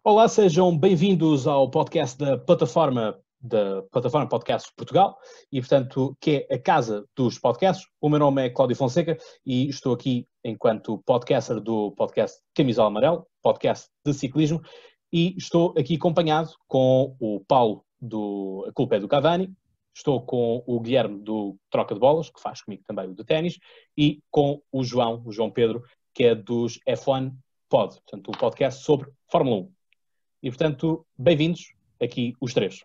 Olá, sejam bem-vindos ao podcast da Plataforma Podcast Portugal e, portanto, que é a casa dos podcasts. O meu nome é Cláudio Fonseca e estou aqui enquanto podcaster do podcast Camisola Amarelo, podcast de ciclismo, e estou aqui acompanhado com o Paulo do A Culpa é do Cavani, estou com o Guilherme do Troca de Bolas, que faz comigo também o de ténis, e com o João Pedro, que é dos F1 Pod, portanto, o podcast sobre Fórmula 1. E, portanto, bem-vindos aqui os três.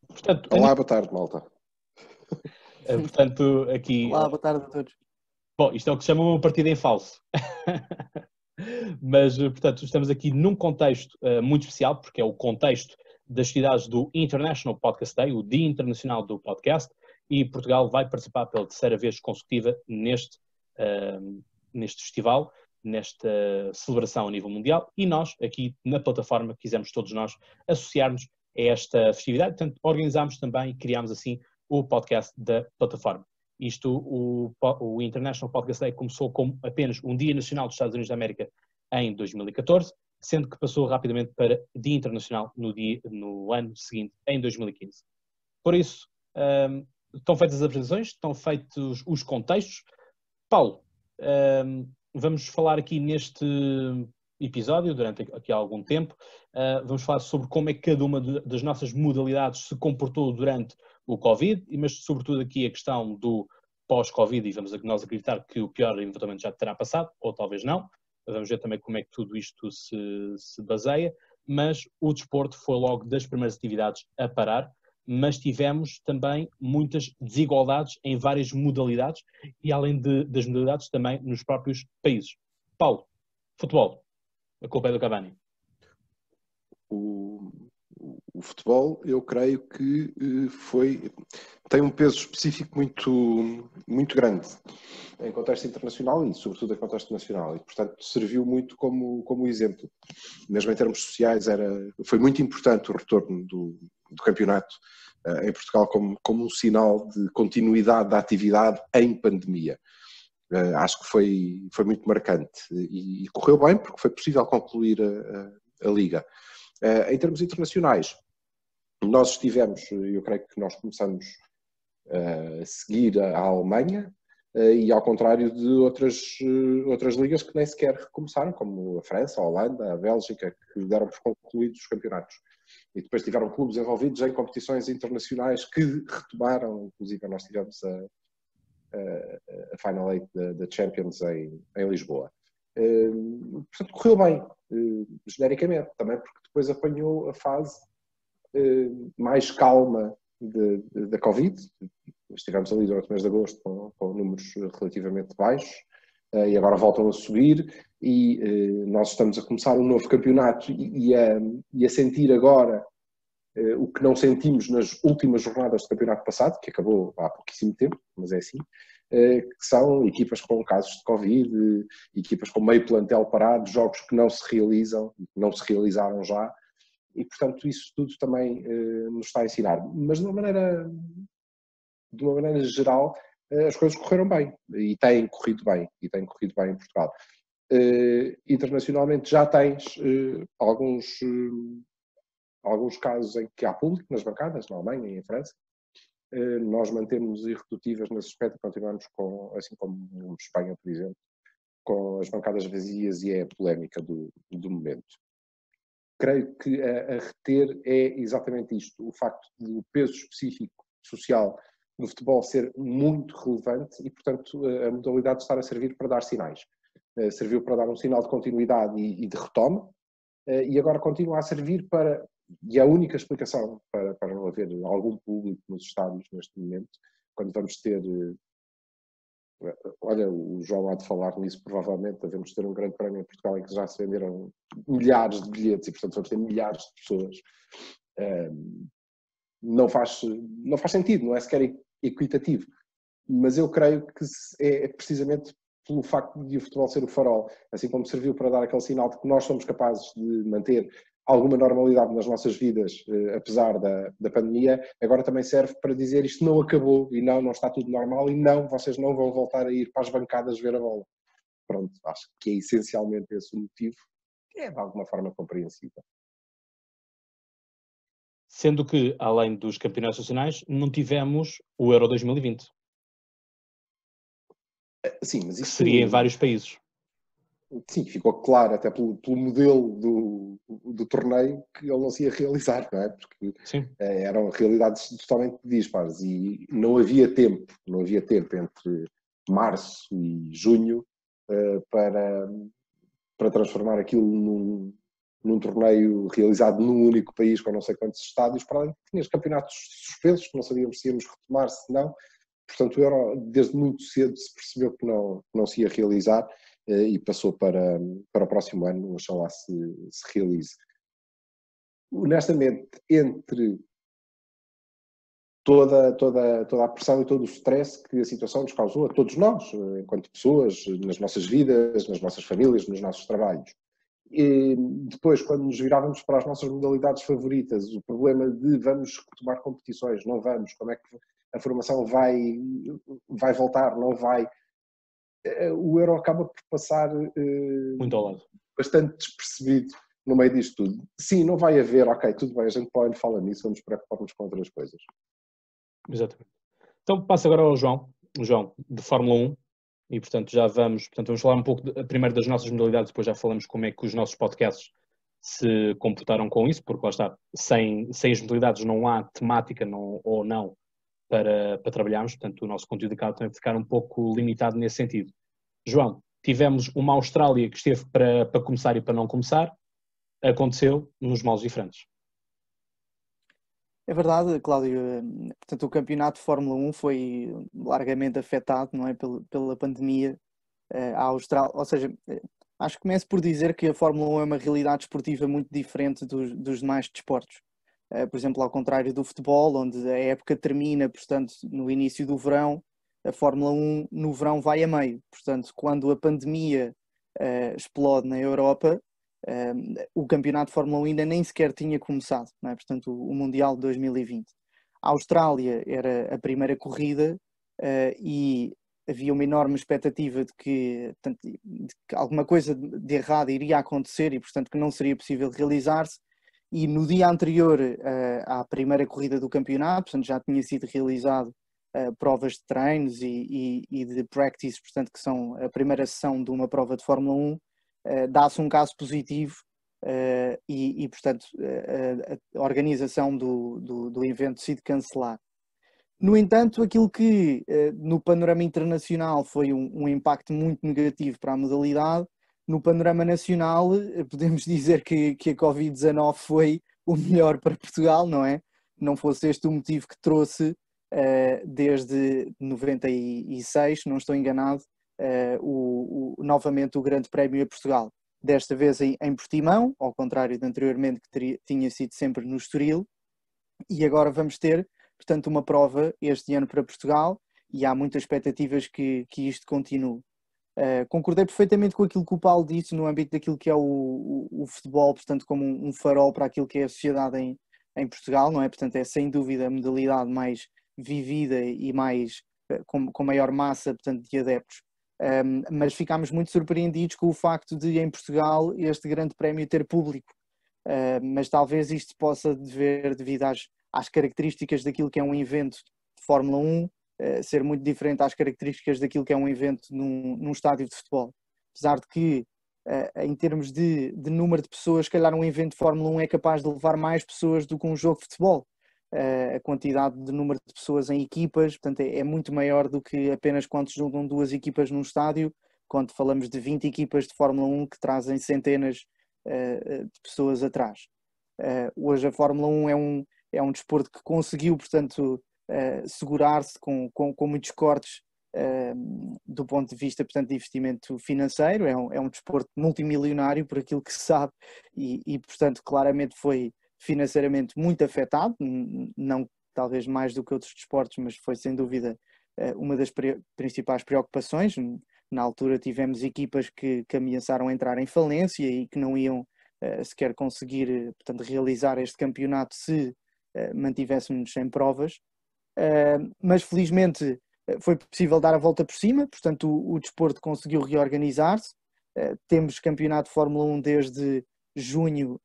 Portanto, olá, boa tarde, malta. Portanto, aqui... Olá, boa tarde a todos. Bom, isto é o que se chama uma partida em falso. Mas, portanto, estamos aqui num contexto muito especial, porque é o contexto das atividades do International Podcast Day, o Dia Internacional do Podcast, e Portugal vai participar pela terceira vez consecutiva neste festival, nesta celebração a nível mundial, e nós, aqui na plataforma, quisemos todos nós associar-nos a esta festividade, portanto, organizámos também e criámos assim o podcast da plataforma. O International Podcast Day começou como apenas um Dia Nacional dos Estados Unidos da América em 2014, sendo que passou rapidamente para Dia Internacional no ano seguinte, em 2015. Por isso, estão feitas as apresentações, estão feitos os contextos. Paulo, vamos falar aqui neste episódio, durante aqui algum tempo, vamos falar sobre como é que cada uma das nossas modalidades se comportou durante o Covid, mas sobretudo aqui a questão do pós-Covid, e vamos nós acreditar que o pior eventualmente já terá passado, ou talvez não. Vamos ver também como é que tudo isto se baseia, mas o desporto foi logo das primeiras atividades a parar, mas tivemos também muitas desigualdades em várias modalidades e além das modalidades também nos próprios países. Paulo, futebol, a culpa é do Cavani. O futebol, eu creio que tem um peso específico muito grande em contexto internacional e sobretudo em contexto nacional e, portanto, serviu muito como exemplo. Mesmo em termos sociais, foi muito importante o retorno do campeonato em Portugal como um sinal de continuidade da atividade em pandemia. Acho que foi muito marcante e correu bem porque foi possível concluir a Liga. Em termos internacionais, nós estivemos, eu creio que nós começamos a seguir a Alemanha e ao contrário de outras ligas que nem sequer recomeçaram, como a França, a Holanda, a Bélgica, que deram por concluídos os campeonatos. E depois tiveram clubes envolvidos em competições internacionais que retomaram, inclusive nós tivemos a Final Eight da Champions em Lisboa. Portanto, correu bem, genericamente, também porque depois apanhou a fase mais calma da Covid. Estivemos ali durante o mês de agosto com números relativamente baixos e agora voltam a subir e nós estamos a começar um novo campeonato e a sentir agora o que não sentimos nas últimas jornadas do campeonato passado, que acabou há pouquíssimo tempo, mas é assim, que são equipas com casos de Covid, equipas com meio plantel parado, jogos que não se realizam, não se realizaram já, e portanto isso tudo também nos está a ensinar. Mas de uma maneira geral, as coisas correram bem, e têm corrido bem em Portugal. Internacionalmente já tens alguns casos em que há público nas bancadas, na Alemanha e em França. Nós mantemos irredutíveis nesse aspecto, continuamos assim como em Espanha, por exemplo, com as bancadas vazias e é a polémica do momento. Creio que a reter é exatamente isto, o facto do peso específico social do futebol ser muito relevante e, portanto, a modalidade estar a servir para dar sinais. Serviu para dar um sinal de continuidade e de retoma, e agora continua a servir para, e a única explicação para não haver algum público nos estádios neste momento, quando vamos ter, olha, o João há de falar nisso, provavelmente devemos ter um grande prémio em Portugal em que já se venderam milhares de bilhetes e, portanto, vamos ter milhares de pessoas. Não faz sentido, não é sequer equitativo, mas eu creio que é precisamente pelo facto de o futebol ser o farol, assim como serviu para dar aquele sinal de que nós somos capazes de manter alguma normalidade nas nossas vidas, apesar da pandemia, agora também serve para dizer isto não acabou e não está tudo normal e não, vocês não vão voltar a ir para as bancadas ver a bola. pronto, acho que é essencialmente esse o motivo, que é de alguma forma compreensível. Sendo que, além dos campeonatos nacionais, não tivemos o Euro 2020, Sim, mas que isso seria em vários países. sim, ficou claro até pelo modelo do torneio que ele não se ia realizar, não é? Porque Sim. eram realidades totalmente dispares e não havia tempo entre março e junho para transformar aquilo num torneio realizado num único país com não sei quantos estádios, para além de que tinha os campeonatos suspensos, que não sabíamos se íamos retomar, se não. Portanto, o Euro, desde muito cedo, se percebeu que não se ia realizar e passou para o próximo ano, oxalá se realize. Honestamente, entre toda a pressão e todo o stress que a situação nos causou a todos nós, enquanto pessoas, nas nossas vidas, nas nossas famílias, nos nossos trabalhos. E depois, quando nos virávamos para as nossas modalidades favoritas, o problema de vamos tomar competições, não vamos, como é que a formação vai voltar, não vai, o Euro acaba por passar Muito ao lado. bastante despercebido no meio disto tudo. Sim, não vai haver, ok, tudo bem, a gente pode falar nisso, vamos preocupar-nos com outras coisas. Exatamente. Então passo agora ao João, de Fórmula 1, e portanto vamos falar um pouco primeiro das nossas modalidades, depois já falamos como é que os nossos podcasts se comportaram com isso, porque lá está, sem as modalidades não há temática ou não para trabalharmos, portanto o nosso conteúdo acaba também de ficar um pouco limitado nesse sentido. João, tivemos uma Austrália que esteve para começar e para não começar, aconteceu nos moldes diferentes. É verdade, Cláudio. Portanto, o campeonato de Fórmula 1 foi largamente afetado, não é, pela pandemia. A Austrália, ou seja, acho que começo por dizer que a Fórmula 1 é uma realidade esportiva muito diferente dos demais desportos. Por exemplo, ao contrário do futebol, onde a época termina, portanto, no início do verão, a Fórmula 1 no verão vai a meio. Portanto, quando a pandemia explode na Europa, o campeonato de Fórmula 1 ainda nem sequer tinha começado, não é? Portanto, o Mundial de 2020. A Austrália era a primeira corrida e havia uma enorme expectativa de que alguma coisa de errado iria acontecer e, portanto, que não seria possível realizar-se. E no dia anterior à primeira corrida do campeonato, portanto, já tinha sido realizado provas de treinos e de practice, portanto, que são a primeira sessão de uma prova de Fórmula 1, dá-se um caso positivo e portanto, a organização do evento decide cancelar. No entanto, aquilo que no panorama internacional foi um impacto muito negativo para a modalidade, no panorama nacional podemos dizer que a Covid-19 foi o melhor para Portugal, não é? Não fosse este o motivo que trouxe desde 96, não estou enganado, novamente o Grande Prémio a Portugal. Desta vez em Portimão, ao contrário de anteriormente que tinha sido sempre no Estoril, e agora vamos ter, portanto, uma prova este ano para Portugal e há muitas expectativas que isto continue. Concordei perfeitamente com aquilo que o Paulo disse no âmbito daquilo que é o futebol, portanto, como um farol para aquilo que é a sociedade em Portugal, não é? Portanto, é sem dúvida a modalidade mais vivida e mais com maior massa, portanto, de adeptos. Mas ficámos muito surpreendidos com o facto de, em Portugal, este grande prémio ter público. Mas talvez isto possa dever devido às características daquilo que é um evento de Fórmula 1, ser muito diferente às características daquilo que é um evento num estádio de futebol. Apesar de que, em termos de número de pessoas, se calhar um evento de Fórmula 1 é capaz de levar mais pessoas do que um jogo de futebol. A quantidade de número de pessoas em equipas, portanto, é muito maior do que apenas quando se juntam duas equipas num estádio, quando falamos de 20 equipas de Fórmula 1 que trazem centenas de pessoas atrás. Hoje a Fórmula 1 é um desporto que conseguiu, portanto, segurar-se com muitos cortes do ponto de vista, portanto, de investimento financeiro. É um desporto multimilionário por aquilo que se sabe e portanto, claramente foi financeiramente muito afetado, não talvez mais do que outros desportos, mas foi sem dúvida uma das principais preocupações. Na altura tivemos equipas que ameaçaram entrar em falência e que não iam sequer conseguir, portanto, realizar este campeonato se mantivéssemos sem provas. Mas felizmente foi possível dar a volta por cima, portanto o desporto conseguiu reorganizar-se. Temos campeonato de Fórmula 1 desde junho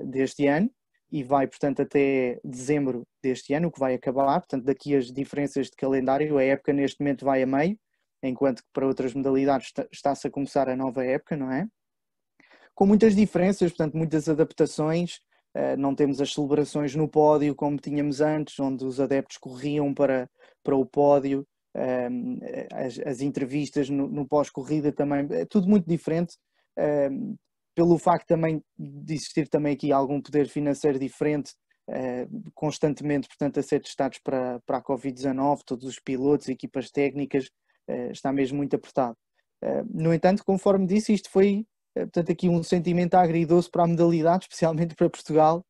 deste ano e vai, portanto, até dezembro deste ano, o que vai acabar. Portanto, daqui as diferenças de calendário, a época neste momento vai a meio, enquanto que para outras modalidades está-se a começar a nova época, não é? Com muitas diferenças, portanto, muitas adaptações. Não temos as celebrações no pódio como tínhamos antes, onde os adeptos corriam para o pódio. As entrevistas no pós-corrida também, é tudo muito diferente, pelo facto também de existir também aqui algum poder financeiro diferente, constantemente, portanto, a ser testados para a Covid-19, todos os pilotos, equipas técnicas, está mesmo muito apertado. No entanto, conforme disse, isto foi, portanto, aqui um sentimento agridoce para a modalidade, especialmente para Portugal,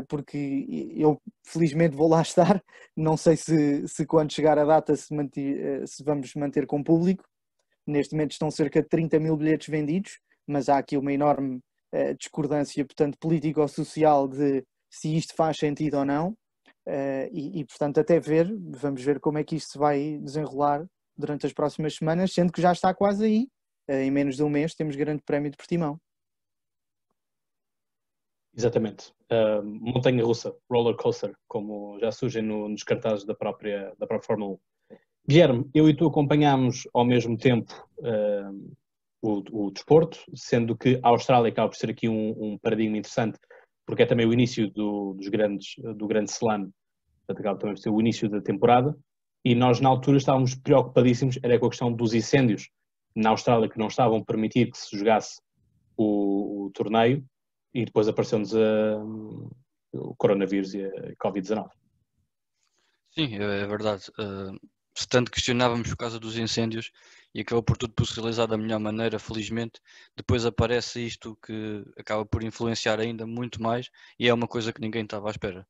porque eu felizmente vou lá estar, não sei se quando chegar a data se vamos manter com público. Neste momento estão cerca de 30 mil bilhetes vendidos, mas há aqui uma enorme discordância, portanto, político-social de se isto faz sentido ou não, e portanto até vamos ver como é que isto se vai desenrolar durante as próximas semanas, sendo que já está quase aí, em menos de um mês temos Grande Prémio de Portimão. Exatamente. Montanha-russa, roller coaster, como já surgem nos cartazes da própria Fórmula 1. Guilherme, eu e tu acompanhámos ao mesmo tempo o desporto, sendo que a Austrália acaba por ser aqui um paradigma interessante, porque é também o início do grande slam, portanto acaba também por ser o início da temporada, e nós na altura estávamos preocupadíssimos, era com a questão dos incêndios na Austrália, que não estavam a permitir que se jogasse o torneio, e depois apareceu-nos o coronavírus e a Covid-19. Sim, é verdade. Se tanto questionávamos por causa dos incêndios e acabou por tudo se realizar da melhor maneira, felizmente, depois aparece isto que acaba por influenciar ainda muito mais e é uma coisa que ninguém estava à espera.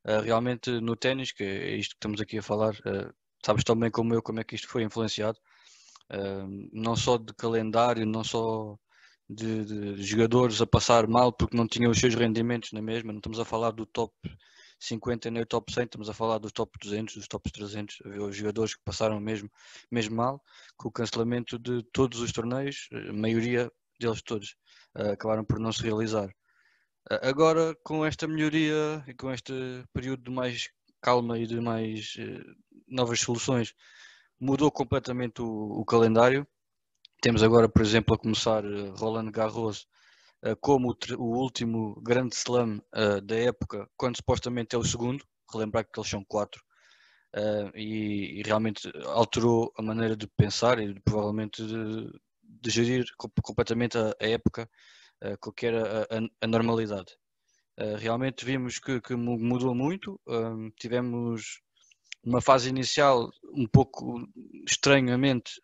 Realmente no ténis, que é isto que estamos aqui a falar, sabes tão bem como eu como é que isto foi influenciado, não só de calendário, não só de jogadores a passar mal porque não tinham os seus rendimentos na mesma, não estamos a falar do top 50 nem o top 100, estamos a falar dos top 200, dos top 300, os jogadores que passaram mesmo mal, com o cancelamento de todos os torneios, a maioria deles todos acabaram por não se realizar. Agora, com esta melhoria e com este período de mais calma e de mais novas soluções, mudou completamente o calendário. Temos agora, por exemplo, a começar Roland Garros como o último grande slam da época, quando supostamente é o segundo. Relembrar que eles são 4 e realmente alterou a maneira de pensar e provavelmente de gerir completamente a época com que era a normalidade. Realmente vimos que mudou muito. Tivemos uma fase inicial um pouco estranhamente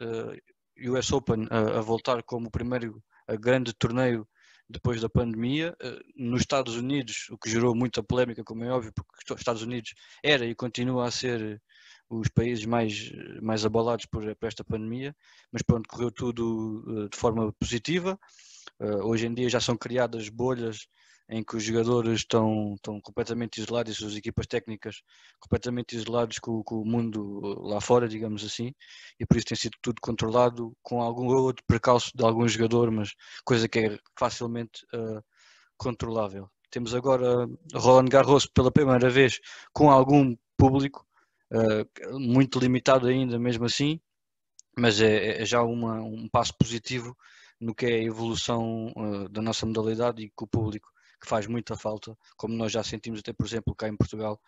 US Open a voltar como o primeiro grande torneio depois da pandemia, nos Estados Unidos, o que gerou muita polémica, como é óbvio, porque os Estados Unidos era e continua a ser os países mais abalados por esta pandemia, mas pronto, correu tudo de forma positiva. Hoje em dia já são criadas bolhas em que os jogadores estão completamente isolados e suas equipas técnicas completamente isolados com o mundo lá fora, digamos assim, e por isso tem sido tudo controlado com algum outro precalço de algum jogador, mas coisa que é facilmente controlável. Temos agora Roland Garros pela primeira vez com algum público, muito limitado ainda mesmo assim, mas é já um passo positivo no que é a evolução da nossa modalidade e com o público, que faz muita falta, como nós já sentimos até, por exemplo, cá em Portugal,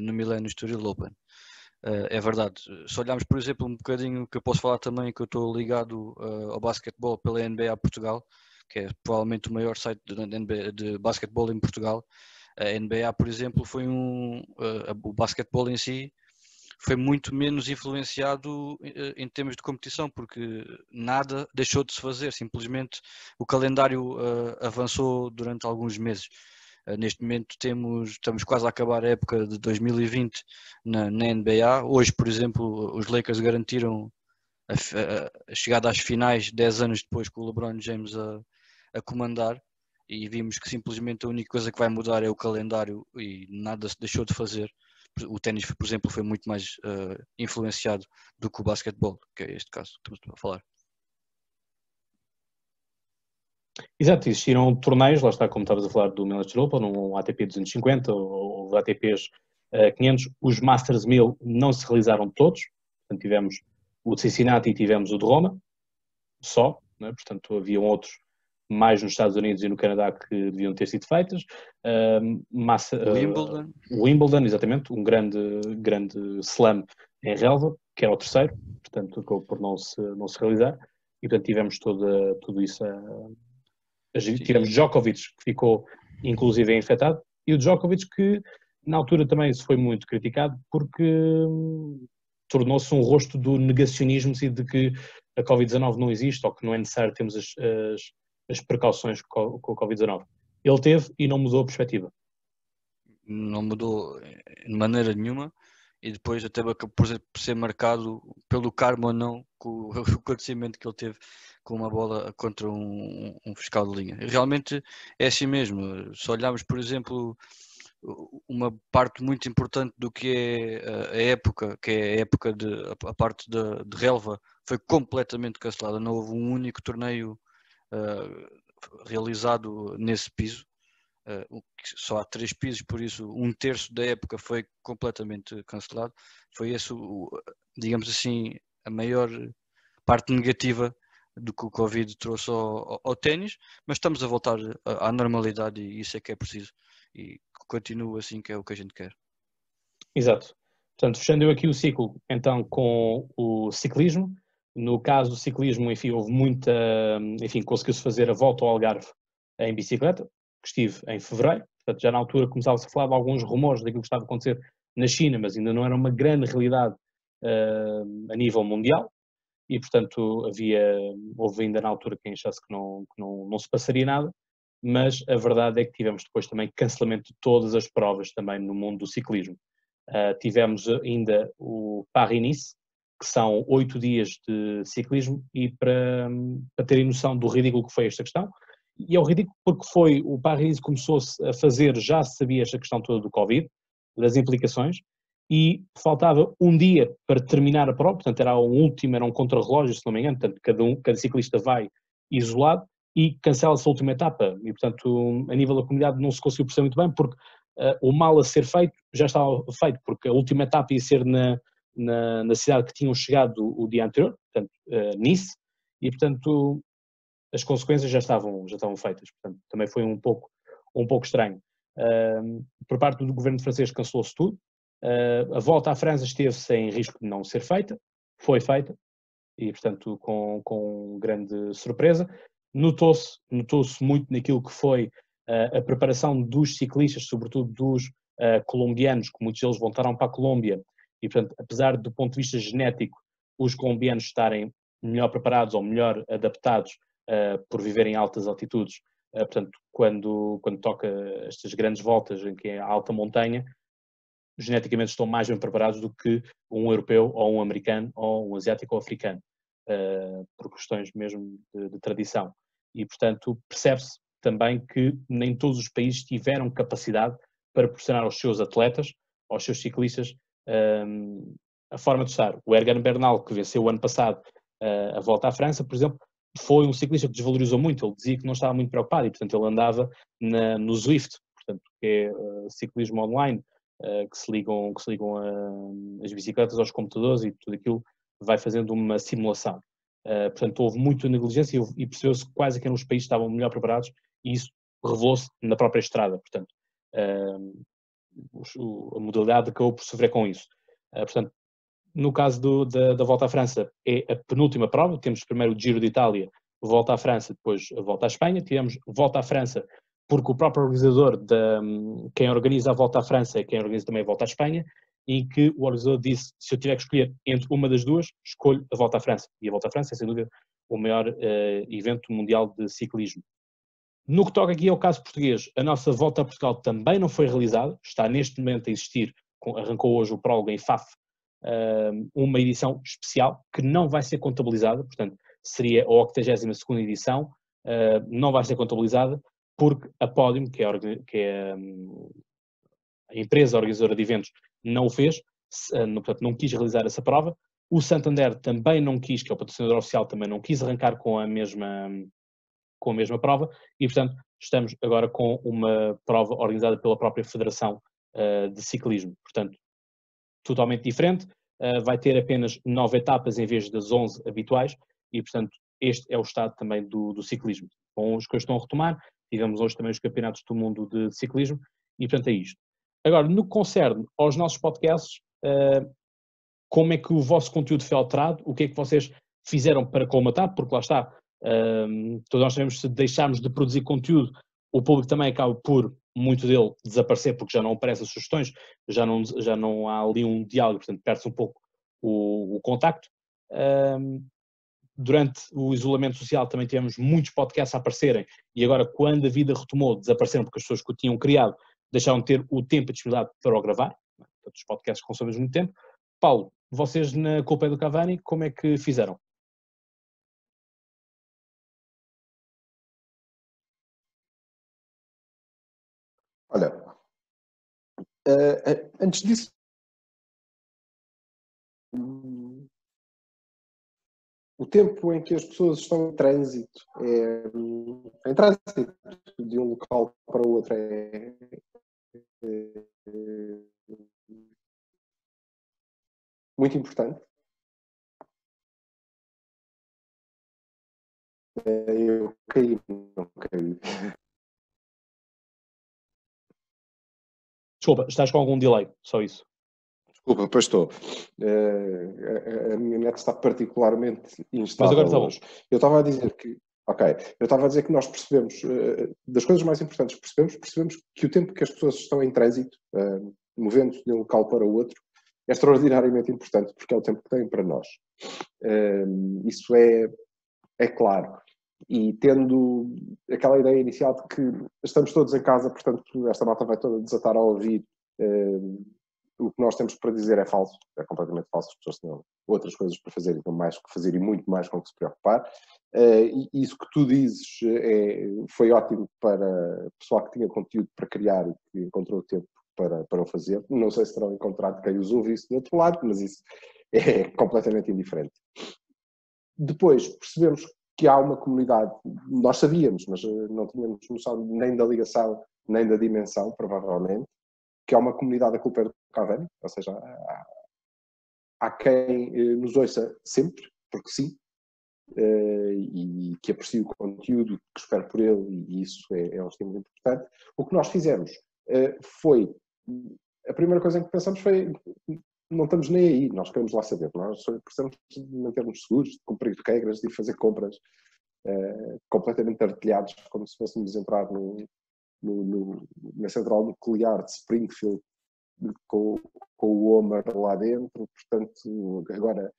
no Millennium Estoril Open. É verdade. Se olharmos, por exemplo, um bocadinho, que eu posso falar também, que eu estou ligado ao basquetebol pela NBA Portugal, que é provavelmente o maior site de basquetebol em Portugal. A NBA, por exemplo, foi o basquetebol em si foi muito menos influenciado em termos de competição, porque nada deixou de se fazer, simplesmente o calendário avançou durante alguns meses. Neste momento estamos quase a acabar a época de 2020 na NBA. Hoje, por exemplo, os Lakers garantiram a chegada às finais 10 anos depois com o LeBron James a comandar, e vimos que simplesmente a única coisa que vai mudar é o calendário e nada se deixou de fazer. o ténis, por exemplo, foi muito mais influenciado do que o basquetebol, que é este caso que estamos a falar. Exato, existiram torneios, lá está, como estavas a falar do Miniature Open, um ATP 250 ou ATPs 500, os Masters 1000 não se realizaram todos, portanto tivemos o de Cincinnati e tivemos o de Roma, só, né? Portanto haviam outros mais nos Estados Unidos e no Canadá que deviam ter sido feitas. Wimbledon, exatamente, um grande slam em relva, que era o terceiro, portanto acabou por não se realizar, e portanto tivemos tudo isso tivemos Djokovic, que ficou inclusive infectado, e o Djokovic que na altura também se foi muito criticado porque tornou-se um rosto do negacionismo e de que a Covid-19 não existe ou que não é necessário termos as precauções com a Covid-19. Ele teve e não mudou a perspectiva. Não mudou de maneira nenhuma, e depois até acabou por ser marcado pelo karma ou não com o acontecimento que ele teve com uma bola contra um fiscal de linha. Realmente é assim mesmo. Se olharmos, por exemplo, uma parte muito importante do que é a época, que é a época a parte de relva, foi completamente cancelada. Não houve um único torneio realizado nesse piso. Só há 3 pisos, por isso 1/3 da época foi completamente cancelado. Foi esse, digamos assim, a maior parte negativa do que o Covid trouxe ao ténis, mas estamos a voltar à normalidade e isso é que é preciso, e continua assim, que é o que a gente quer. Exato. Portanto, fechando eu aqui o ciclo, então, com o ciclismo. No caso do ciclismo, enfim, houve muita, enfim, conseguiu-se fazer a volta ao Algarve em bicicleta, que estive em fevereiro. Portanto, já na altura começava-se a falar de alguns rumores daquilo que estava a acontecer na China, mas ainda não era uma grande realidade a nível mundial. E, portanto, houve ainda na altura quem achasse que não se passaria nada, mas a verdade é que tivemos depois também cancelamento de todas as provas também no mundo do ciclismo. Tivemos ainda o Paris-Nice, que são 8 dias de ciclismo, e para terem noção do ridículo que foi esta questão, e é o ridículo porque o Paris-Nice começou-se a fazer, já se sabia esta questão toda do Covid, das implicações, e faltava um dia para terminar a prova, portanto era um contrarrelógio, se não me engano, portanto cada ciclista vai isolado e cancela-se a última etapa, e portanto a nível da comunidade não se conseguiu perceber muito bem, porque o mal a ser feito já estava feito, porque a última etapa ia ser na cidade que tinham chegado o dia anterior, portanto Nice, e portanto as consequências já estavam feitas, portanto também foi um pouco estranho. Por parte do governo francês cancelou-se tudo. A volta à França esteve sem risco de não ser feita, foi feita, e portanto com grande surpresa. Notou-se muito naquilo que foi a preparação dos ciclistas, sobretudo dos colombianos, que muitos deles voltaram para a Colômbia, e portanto, apesar do ponto de vista genético, os colombianos estarem melhor preparados ou melhor adaptados por viverem em altas altitudes, portanto, quando toca estas grandes voltas em que é alta montanha, geneticamente estão mais bem preparados do que um europeu ou um americano ou um asiático ou africano, por questões mesmo de tradição. E, portanto, percebe-se também que nem todos os países tiveram capacidade para proporcionar aos seus atletas, aos seus ciclistas, a forma de estar. O Egan Bernal, que venceu o ano passado a Volta à França, por exemplo, foi um ciclista que desvalorizou muito. Ele dizia que não estava muito preocupado e, portanto, ele andava no Zwift, portanto, que é ciclismo online, que se ligam as bicicletas aos computadores e tudo aquilo vai fazendo uma simulação. Portanto, houve muita negligência e percebeu-se que quase que eram os países que estavam melhor preparados, e isso revelou-se na própria estrada. Portanto, a modalidade acabou por sofrer com isso. Portanto, no caso da Volta à França, é a penúltima prova. Temos primeiro o Giro de Itália, Volta à França, depois a Volta à Espanha. Tivemos Volta à França porque o próprio organizador, quem organiza a Volta à França é quem organiza também a Volta à Espanha, em que o organizador disse, se eu tiver que escolher entre uma das duas, escolho a Volta à França. E a Volta à França é, sem dúvida, o maior evento mundial de ciclismo. No que toca aqui ao caso português, a nossa Volta a Portugal também não foi realizada, está neste momento a existir, arrancou hoje o prólogo em Faf, uma edição especial que não vai ser contabilizada, portanto seria a 82ª edição, não vai ser contabilizada porque a Podium, que é a empresa organizadora de eventos, não o fez, portanto não quis realizar essa prova. O Santander também não quis, que é o patrocinador oficial, também não quis arrancar com a mesma prova, e portanto estamos agora com uma prova organizada pela própria Federação de Ciclismo. Portanto, totalmente diferente, vai ter apenas 9 etapas em vez das 11 habituais, e portanto este é o estado também do ciclismo. Com os que estão a retomar, tivemos hoje também os campeonatos do mundo de ciclismo, e portanto é isto. Agora, no que concerne aos nossos podcasts, como é que o vosso conteúdo foi alterado? O que é que vocês fizeram para colmatar? Porque lá está, todos nós sabemos que se deixarmos de produzir conteúdo, o público também acaba por, muito dele, desaparecer, porque já não aparecem sugestões, já não há ali um diálogo, portanto perde-se um pouco o contacto. Durante o isolamento social também tivemos muitos podcasts a aparecerem, e agora quando a vida retomou, desapareceram porque as pessoas que o tinham criado deixaram de ter o tempo e a disponibilidade para o gravar. Portanto, os podcasts consomem muito tempo. Paulo, vocês na Culpa é do Cavani, como é que fizeram? Olha, antes disso, o tempo em que as pessoas estão em trânsito de um local para o outro é muito importante. Eu caí, não caí. Desculpa, estás com algum delay, só isso. Desculpa, pois estou. A minha net está particularmente instável. Mas agora está bom. Hoje. Eu estava a dizer que nós percebemos, das coisas mais importantes que percebemos que o tempo que as pessoas estão em trânsito, movendo-se de um local para o outro, é extraordinariamente importante, porque é o tempo que têm para nós. Isso é claro. E tendo aquela ideia inicial de que estamos todos em casa, portanto esta malta vai toda desatar a ouvir, o que nós temos para dizer é falso, é completamente falso. As pessoas têm outras coisas para fazer, então mais que fazer e muito mais com que se preocupar. E isso que tu dizes foi ótimo para o pessoal que tinha conteúdo para criar e que encontrou o tempo para o fazer. Não sei se terão encontrado quem os ouve isso do outro lado, mas isso é completamente indiferente. Depois percebemos que há uma comunidade, nós sabíamos, mas não tínhamos noção nem da ligação, nem da dimensão, provavelmente, que há uma comunidade da Culpa é do Cavani, ou seja, há quem nos ouça sempre, porque sim, e que aprecie o conteúdo, que espere por ele, e isso é um estímulo importante. O que nós fizemos foi, a primeira coisa em que pensamos foi, não estamos nem aí, nós queremos lá saber, nós precisamos de manter-nos seguros, de cumprir regras, de fazer compras completamente artilhados, como se fôssemos entrar na central nuclear de Springfield com o Homer lá dentro, portanto, agora,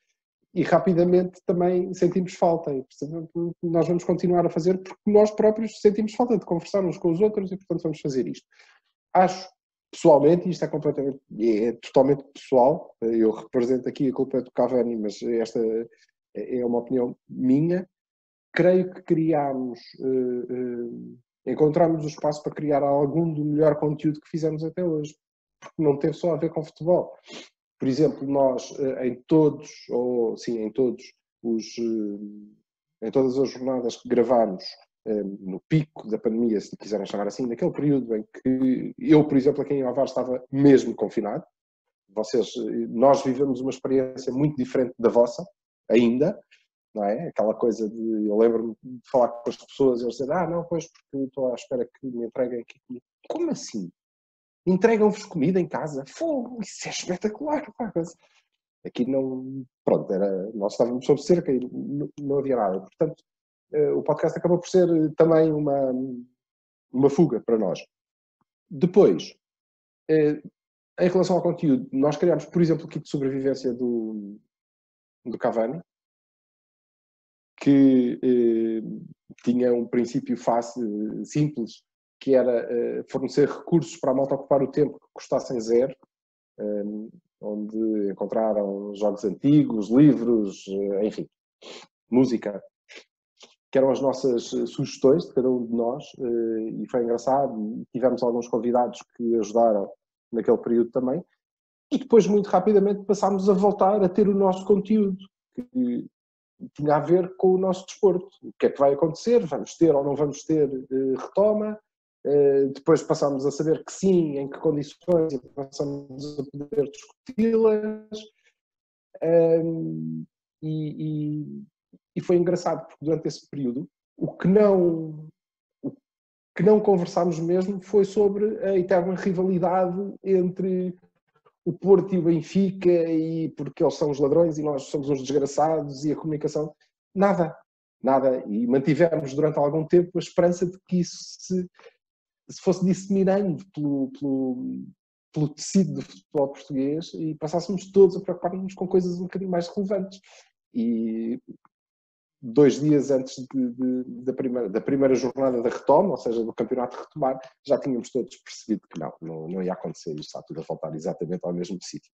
e rapidamente também sentimos falta, e portanto, nós vamos continuar a fazer porque nós próprios sentimos falta de conversar uns com os outros e portanto vamos fazer isto. Acho, pessoalmente, e isto é totalmente pessoal, eu represento aqui a Culpa do Cavani, mas esta é uma opinião minha, creio que encontramos o espaço para criar algum do melhor conteúdo que fizemos até hoje, porque não teve só a ver com futebol. Por exemplo, nós em todas as jornadas que gravámos no pico da pandemia, se quiserem chamar assim, naquele período em que eu, por exemplo, aqui em Alvar estava mesmo confinado, nós vivemos uma experiência muito diferente da vossa, ainda, não é? Aquela coisa de, eu lembro-me de falar com as pessoas e eles dizerem, não, pois, porque estou à espera que me entreguem aqui comida. Como assim? Entregam-vos comida em casa? Fogo, isso é espetacular. Aqui não, pronto, nós estávamos sob cerca e não havia nada. Portanto, o podcast acabou por ser também uma fuga para nós. Depois, em relação ao conteúdo, nós criámos, por exemplo, o kit de sobrevivência do Cavani, que tinha um princípio fácil, simples, que era fornecer recursos para a malta ocupar o tempo que custassem zero, onde encontraram jogos antigos, livros, enfim, música, que eram as nossas sugestões de cada um de nós, e foi engraçado, tivemos alguns convidados que ajudaram naquele período também, E depois, muito rapidamente, passámos a voltar a ter o nosso conteúdo, que tinha a ver com o nosso desporto. O que é que vai acontecer? Vamos ter ou não vamos ter retoma? Depois passámos a saber que sim, em que condições, e passamos a poder discuti-las. E foi engraçado, porque durante esse período, o que não conversámos mesmo foi sobre a eterna rivalidade entre o Porto e o Benfica, e porque eles são os ladrões e nós somos os desgraçados, e a comunicação. Nada. E mantivemos durante algum tempo a esperança de que isso se fosse disseminando pelo tecido do futebol português e passássemos todos a preocupar-nos com coisas um bocadinho mais relevantes. E 2 dias antes da primeira jornada da retoma, ou seja, do campeonato retomar, já tínhamos todos percebido que não ia acontecer, isto está tudo a voltar exatamente ao mesmo sítio.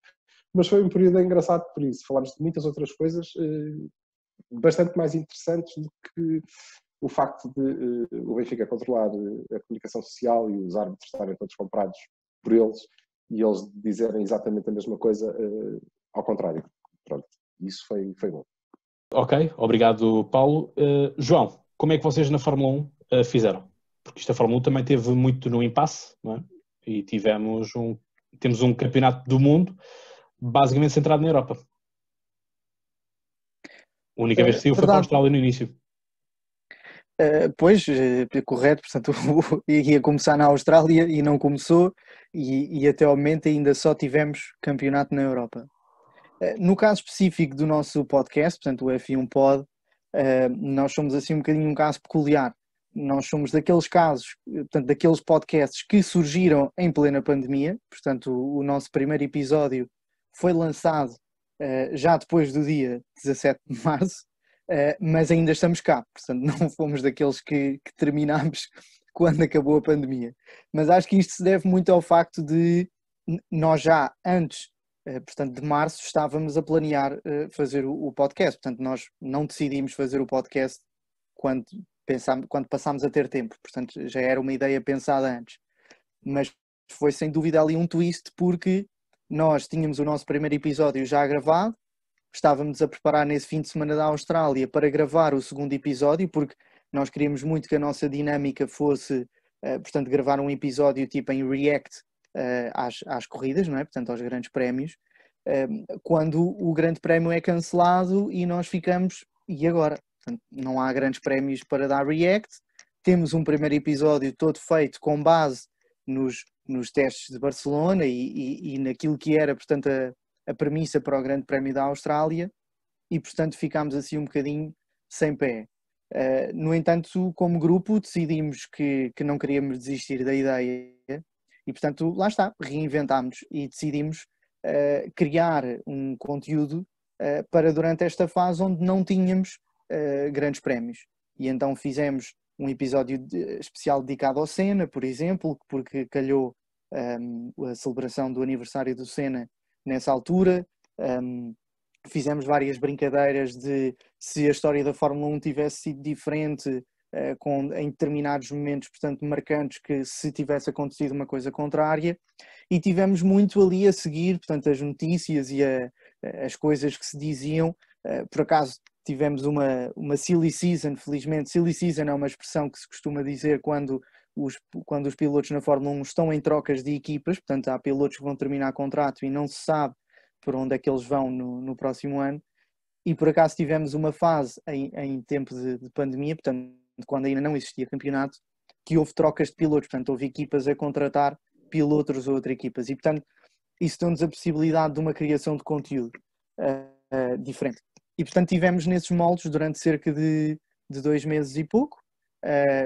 Mas foi um período engraçado por isso. Falámos de muitas outras coisas bastante mais interessantes do que o facto de o Benfica controlar a comunicação social e os árbitros estarem todos comprados por eles e eles dizerem exatamente a mesma coisa ao contrário. Pronto, isso foi bom. Ok, obrigado, Paulo. João, como é que vocês na Fórmula 1 fizeram? Porque isto a Fórmula 1 também teve muito no impasse, não é? E temos um campeonato do mundo basicamente centrado na Europa. A única vez que saiu foi para a Austrália no início. Pois, correto, portanto ia começar na Austrália e não começou, e até ao momento ainda só tivemos campeonato na Europa. No caso específico do nosso podcast, portanto o F1 Pod, nós somos assim um bocadinho um caso peculiar. Nós somos daqueles casos, portanto daqueles podcasts que surgiram em plena pandemia, portanto o nosso primeiro episódio foi lançado já depois do dia 17 de março, mas ainda estamos cá, portanto não fomos daqueles que terminámos quando acabou a pandemia. Mas acho que isto se deve muito ao facto de nós já antes, portanto de março, estávamos a planear fazer o podcast, portanto nós não decidimos fazer o podcast quando passámos a ter tempo, portanto já era uma ideia pensada antes. Mas foi sem dúvida ali um twist, porque nós tínhamos o nosso primeiro episódio já gravado, estávamos a preparar nesse fim de semana da Austrália para gravar o segundo episódio, porque nós queríamos muito que a nossa dinâmica fosse, portanto, gravar um episódio tipo em react às corridas, não é? Portanto, aos grandes prémios, quando o grande prémio é cancelado e nós ficamos, e agora? Portanto, não há grandes prémios para dar react, temos um primeiro episódio todo feito com base nos testes de Barcelona e naquilo que era, portanto, a premissa para o Grande Prémio da Austrália, e portanto ficámos assim um bocadinho sem pé. No entanto, como grupo decidimos que não queríamos desistir da ideia e portanto lá está, reinventámos e decidimos criar um conteúdo para durante esta fase onde não tínhamos grandes prémios, e então fizemos um episódio especial dedicado ao Senna, por exemplo, porque calhou a celebração do aniversário do Senna nessa altura. Fizemos várias brincadeiras de se a história da Fórmula 1 tivesse sido diferente em determinados momentos, portanto, marcantes, que se tivesse acontecido uma coisa contrária, e tivemos muito ali a seguir, portanto, as notícias e as coisas que se diziam. Por acaso tivemos uma silly season, felizmente. Silly season é uma expressão que se costuma dizer quando os pilotos na Fórmula 1 estão em trocas de equipas, portanto há pilotos que vão terminar contrato e não se sabe por onde é que eles vão no próximo ano, e por acaso tivemos uma fase em tempo de pandemia, portanto quando ainda não existia campeonato, que houve trocas de pilotos, portanto houve equipas a contratar pilotos ou outras equipas, e portanto isso deu-nos a possibilidade de uma criação de conteúdo diferente. E portanto tivemos nesses moldes durante cerca de 2 meses e pouco,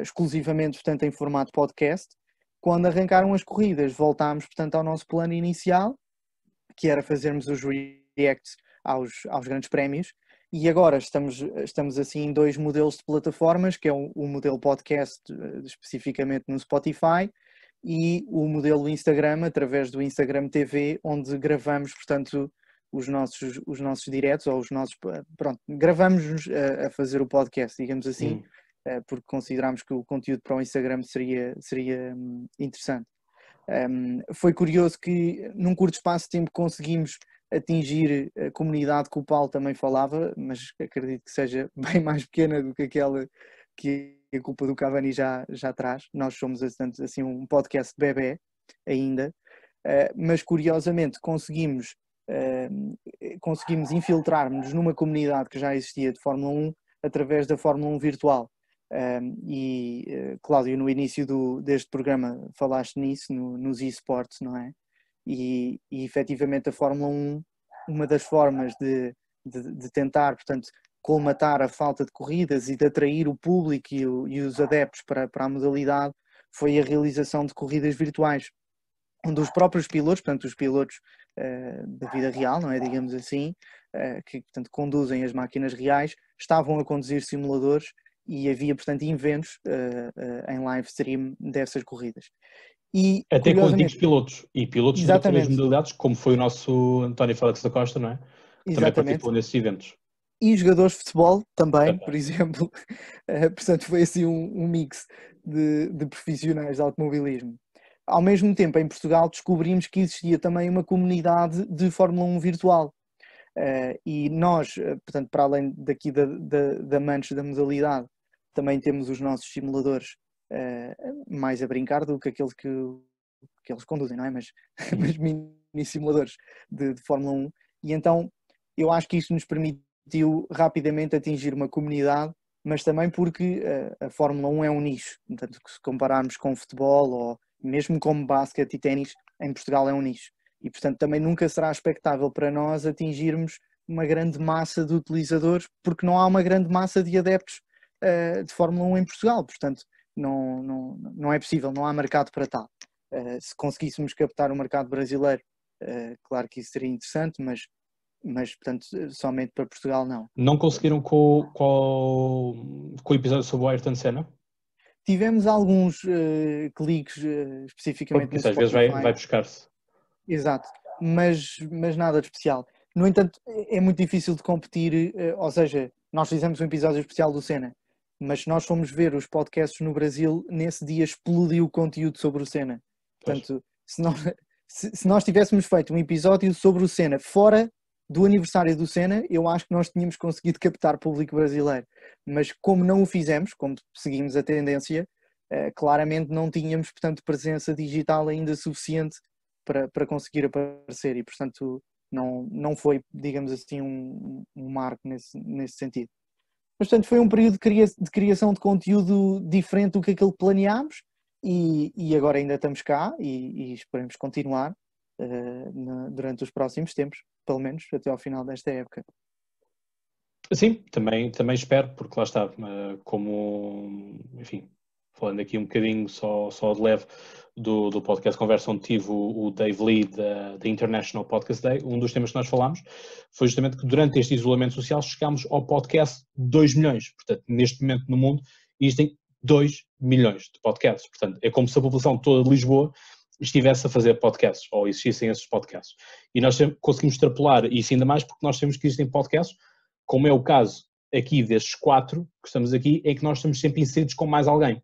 exclusivamente portanto em formato podcast. Quando arrancaram as corridas, voltámos portanto ao nosso plano inicial, que era fazermos os reacts aos grandes prémios, e agora estamos assim em 2 modelos de plataformas, que é o modelo podcast especificamente no Spotify, e o modelo Instagram, através do Instagram TV, onde gravamos portanto os nossos diretos, ou gravamos-nos a fazer o podcast, digamos assim, porque consideramos que o conteúdo para o Instagram seria interessante. Foi curioso que num curto espaço de tempo conseguimos atingir a comunidade que o Paulo também falava, mas acredito que seja bem mais pequena do que aquela que a culpa do Cavani já traz. Nós somos assim um podcast bebé ainda, mas curiosamente conseguimos infiltrar-nos numa comunidade que já existia de Fórmula 1 através da Fórmula 1 virtual. Cláudio, no início deste programa falaste nisso, nos eSports, não é? E efetivamente a Fórmula 1, uma das formas de tentar, portanto, colmatar a falta de corridas e de atrair o público e os adeptos para a modalidade foi a realização de corridas virtuais, onde os próprios pilotos, portanto os pilotos da vida real, não é, digamos assim, que portanto conduzem as máquinas reais, estavam a conduzir simuladores e havia, portanto, eventos em live stream dessas corridas. E, até com antigos pilotos, e pilotos de outras exatamente, modalidades, como foi o nosso António Félix da Costa, não é? Que também participou nesses eventos. E jogadores de futebol também, por exemplo. Portanto, foi assim um mix de profissionais de automobilismo. Ao mesmo tempo, em Portugal, descobrimos que existia também uma comunidade de Fórmula 1 virtual. E nós, portanto, para além daqui da amantes da modalidade, também temos os nossos simuladores mais a brincar do que aqueles que eles conduzem, não é? Mas mini simuladores de Fórmula 1. E então, eu acho que isto nos permitiu rapidamente atingir uma comunidade, mas também porque a Fórmula 1 é um nicho. Portanto, se compararmos com futebol ou mesmo com basquete e ténis, em Portugal é um nicho. E, portanto, também nunca será expectável para nós atingirmos uma grande massa de utilizadores, porque não há uma grande massa de adeptos de Fórmula 1 em Portugal. Portanto, não é possível, não há mercado para tal. Se conseguíssemos captar o mercado brasileiro, claro que isso seria interessante, mas portanto, somente para Portugal não. Não conseguiram com o episódio sobre o Ayrton Senna? Tivemos alguns cliques especificamente porque no às vezes vai buscar-se. Exato, mas nada de especial. No entanto, é muito difícil de competir, ou seja, nós fizemos um episódio especial do Senna, mas se nós fomos ver os podcasts no Brasil, nesse dia explodiu o conteúdo sobre o Senna. Portanto, se nós tivéssemos feito um episódio sobre o Senna fora do aniversário do Senna, eu acho que nós tínhamos conseguido captar público brasileiro. Mas como não o fizemos, como seguimos a tendência, claramente não tínhamos, portanto, presença digital ainda suficiente para conseguir aparecer e, portanto, não foi, digamos assim, um marco nesse sentido. Mas, portanto, foi um período de criação de conteúdo diferente do que aquilo que planeámos e agora ainda estamos cá e esperemos continuar durante os próximos tempos, pelo menos até ao final desta época. Sim, também espero, porque lá está, como, enfim, falando aqui um bocadinho só de leve do podcast Conversa, onde tive o Dave Lee da International Podcast Day, um dos temas que nós falámos foi justamente que durante este isolamento social chegámos ao podcast 2 milhões. Portanto, neste momento no mundo existem 2 milhões de podcasts. Portanto, é como se a população toda de Lisboa estivesse a fazer podcasts, ou existissem esses podcasts. E nós conseguimos extrapolar isso ainda mais porque nós sabemos que existem podcasts, como é o caso aqui destes 4 que estamos aqui, é que nós estamos sempre inseridos com mais alguém.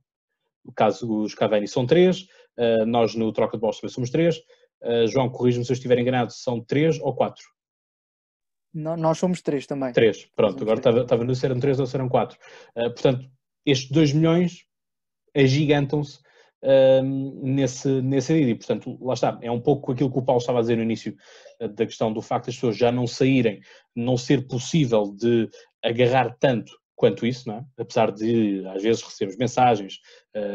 No caso, os Cavani são 3, nós no Troca de Bolas também somos 3, João, corrige-me se eu estiver enganado, são 3 ou 4? Nós somos 3 também. 3, pronto, agora estava no se eram 3 ou se eram 4. Portanto, estes 2 milhões agigantam-se nesse vídeo. E, portanto, lá está, é um pouco aquilo que o Paulo estava a dizer no início da questão do facto das pessoas já não saírem, não ser possível de agarrar tanto quanto isso, não é? Apesar de às vezes recebemos mensagens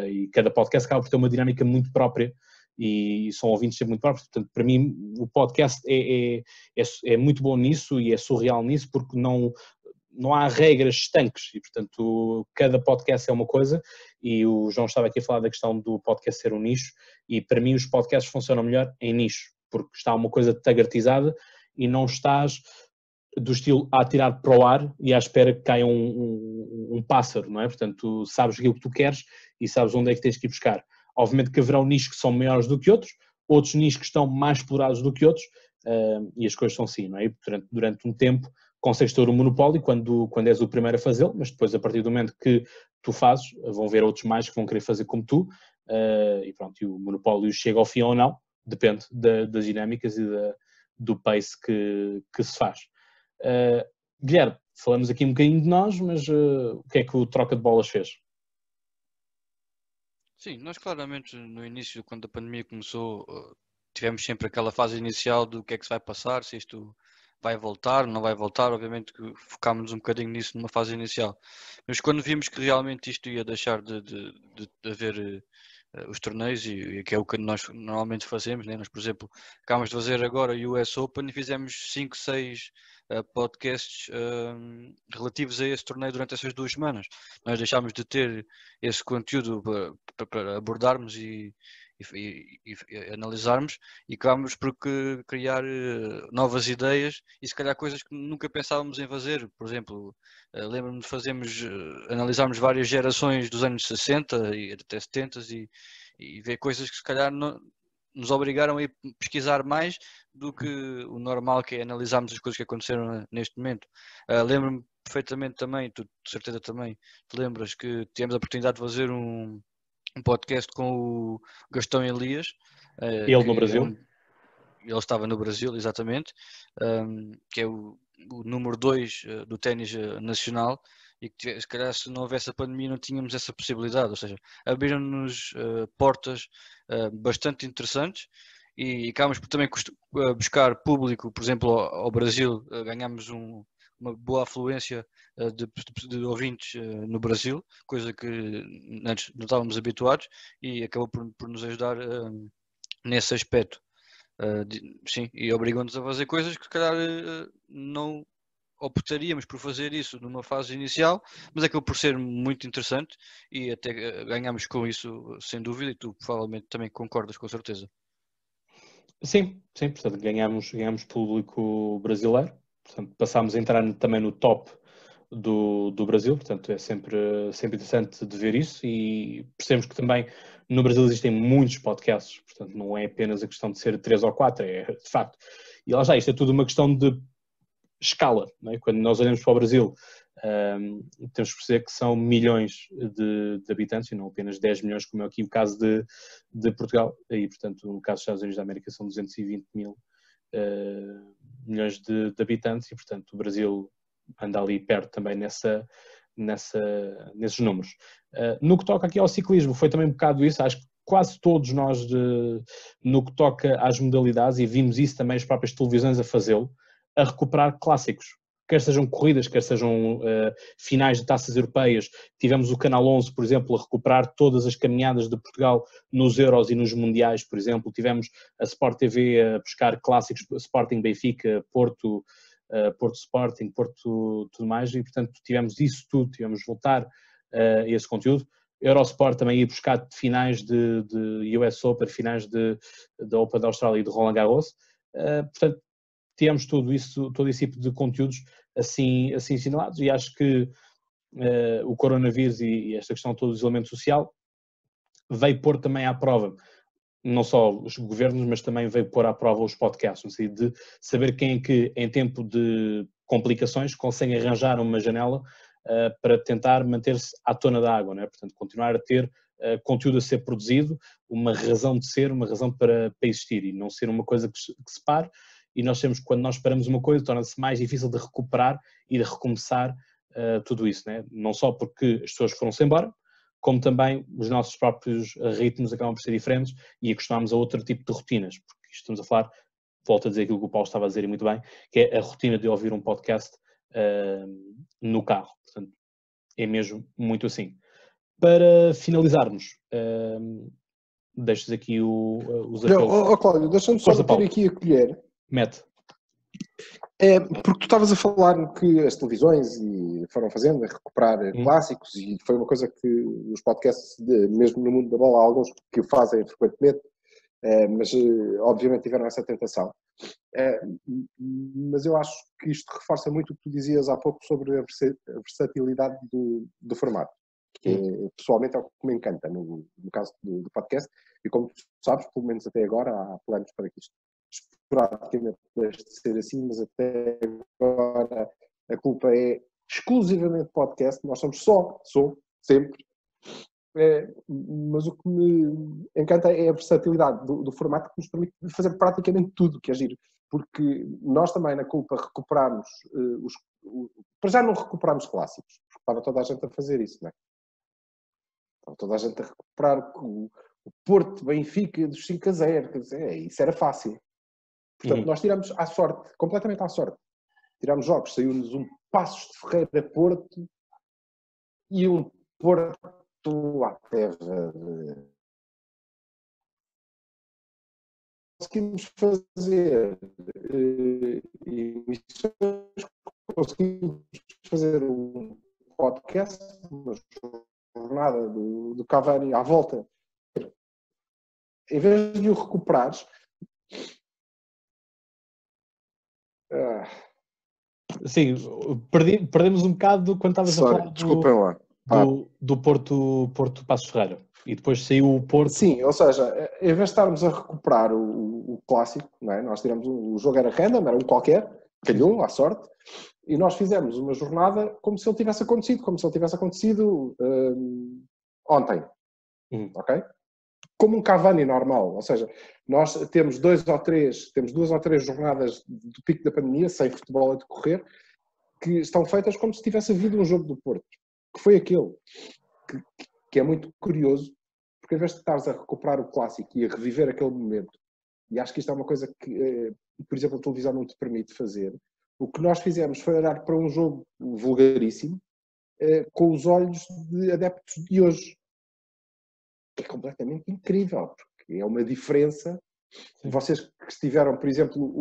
e cada podcast acaba por ter uma dinâmica muito própria e são ouvintes sempre muito próprios. Portanto, para mim o podcast é muito bom nisso e é surreal nisso porque não há regras estanques e, portanto, cada podcast é uma coisa e o João estava aqui a falar da questão do podcast ser um nicho e, para mim, os podcasts funcionam melhor em nicho, porque está uma coisa tagartizada e não estás do estilo a atirar para o ar e à espera que caia um pássaro, não é? Portanto, tu sabes o que tu queres e sabes onde é que tens que ir buscar. Obviamente que haverão nichos que são maiores do que outros nichos que estão mais explorados do que outros e as coisas são assim, não é? E durante um tempo consegues ter um monopólio quando és o primeiro a fazê-lo, mas depois a partir do momento que tu fazes, vão ver outros mais que vão querer fazer como tu e pronto, e o monopólio chega ao fim ou não, depende das dinâmicas e do pace que se faz. Guilherme, falamos aqui um bocadinho de nós, mas o que é que o Troca de Bolas fez? Sim, nós claramente no início, quando a pandemia começou, tivemos sempre aquela fase inicial do que é que se vai passar, se isto vai voltar, não vai voltar. Obviamente que focámos um bocadinho nisso numa fase inicial. Mas quando vimos que realmente isto ia deixar de haver os torneios, e que é o que nós normalmente fazemos, né? Nós, por exemplo, acabamos de fazer agora o US Open e fizemos 5, 6 podcasts relativos a esse torneio durante essas 2 semanas. Nós deixámos de ter esse conteúdo para abordarmos e analisarmos, e acabámos por criar novas ideias e se calhar coisas que nunca pensávamos em fazer. Por exemplo, lembro-me de analisarmos várias gerações dos anos 60 e até 70 e ver coisas que se calhar nos obrigaram a ir pesquisar mais do que o normal, que é analisarmos as coisas que aconteceram neste momento. Lembro-me perfeitamente também, tu de certeza também te lembras, que tivemos a oportunidade de fazer um podcast com o Gastão Elias. Ele no Brasil. Ele estava no Brasil, exatamente, que é o número 2 do ténis nacional, e que se calhar se não houvesse a pandemia não tínhamos essa possibilidade, ou seja, abriram-nos portas bastante interessantes, e acabamos por também buscar público, por exemplo, ao Brasil. Ganhámos uma boa afluência de ouvintes no Brasil, coisa que antes não estávamos habituados, e acabou por nos ajudar nesse aspecto. Sim, e obrigam-nos a fazer coisas que se calhar não optaríamos por fazer isso numa fase inicial, mas acabou por ser muito interessante e até ganhamos com isso, sem dúvida, e tu provavelmente também concordas, com certeza. Sim, portanto ganhamos público brasileiro, portanto passámos a entrar também no top do Brasil, portanto é sempre interessante de ver isso, e percebemos que também no Brasil existem muitos podcasts, portanto não é apenas a questão de ser 3 ou 4, é de facto. E lá está, isto é tudo uma questão de escala, não é? Quando nós olhamos para o Brasil, temos que perceber que são milhões de habitantes e não apenas 10 milhões, como é aqui o caso de Portugal, e portanto no caso dos Estados Unidos da América são 220 milhões de habitantes, e portanto o Brasil anda ali perto também nesses números. No que toca aqui ao ciclismo, foi também um bocado isso, acho que quase todos nós, no que toca às modalidades, e vimos isso também as próprias televisões a fazê-lo, a recuperar clássicos, quer sejam corridas, quer sejam finais de taças europeias. Tivemos o Canal 11, por exemplo, a recuperar todas as caminhadas de Portugal nos Euros e nos Mundiais, por exemplo. Tivemos a Sport TV a buscar clássicos, Sporting Benfica, Porto Sporting, Porto tudo mais, e portanto tivemos isso tudo, tivemos de voltar a esse conteúdo. Eurosport também ia buscar finais de US Open, finais da Open da Austrália e de Roland Garros. Portanto, tivemos todo esse tipo de conteúdos assim assinalados, e acho que o coronavírus e esta questão todo do isolamento social veio pôr também à prova não só os governos, mas também veio pôr à prova os podcasts, no sentido de saber quem é que, em tempo de complicações, consegue arranjar uma janela para tentar manter-se à tona da água, não é? Portanto, continuar a ter conteúdo a ser produzido, uma razão de ser, uma razão para existir, e não ser uma coisa que se pare. E nós temos, quando nós paramos uma coisa, torna-se mais difícil de recuperar e de recomeçar tudo isso, né? Não só porque as pessoas foram-se embora, como também os nossos próprios ritmos acabam por ser diferentes e acostumamos a outro tipo de rotinas, porque estamos a falar, volto a dizer aquilo que o Paulo estava a dizer e muito bem, que é a rotina de ouvir um podcast no carro. Portanto, é mesmo muito assim. Para finalizarmos, deixo-vos aqui os apelos. Cláudio, deixa-me só meter aqui a colher. Mete. Porque tu estavas a falar que as televisões foram fazendo, a recuperar clássicos, e foi uma coisa que os podcasts, mesmo no mundo da bola, há alguns que o fazem frequentemente, mas obviamente tiveram essa tentação. Mas eu acho que isto reforça muito o que tu dizias há pouco sobre a versatilidade do formato, que pessoalmente é o que me encanta no caso do podcast, e como tu sabes, pelo menos até agora, há planos para que isto esporadicamente deixe de ser assim, mas até agora a culpa é exclusivamente podcast. Nós somos sempre Mas o que me encanta é a versatilidade do formato que nos permite fazer praticamente tudo, que é giro. Porque nós também, na Culpa, recuperámos para já não recuperámos clássicos, porque estava toda a gente a fazer isso, não é? Estava toda a gente a recuperar o Porto, Benfica, dos 5-0, quer dizer, isso era fácil. Portanto, nós tiramos à sorte, completamente à sorte. Tirámos jogos, saiu-nos um Passos de Ferreira Porto e um Porto à terra. Conseguimos fazer emissões, conseguimos fazer um podcast, uma jornada do Cavani à volta. Em vez de o recuperares, Sim, perdemos um bocado quando estavas a falar desculpem lá. do Porto Passos Ferreira. E depois saiu o Porto. Sim, ou seja, em vez de estarmos a recuperar o clássico, não é? Nós tiramos o jogo era random, era um qualquer, calhou, à sorte, e nós fizemos uma jornada como se ele tivesse acontecido ontem. Ok? Como um Cavani normal, ou seja, nós temos duas ou três jornadas do pico da pandemia, sem futebol a decorrer, que estão feitas como se tivesse havido um jogo do Porto, que foi aquele, que é muito curioso, porque em vez de estares a recuperar o clássico e a reviver aquele momento, e acho que isto é uma coisa que, por exemplo, a televisão não te permite fazer, o que nós fizemos foi olhar para um jogo vulgaríssimo com os olhos de adeptos de hoje. É completamente incrível, porque é uma diferença. Sim. Vocês que estiveram, por exemplo,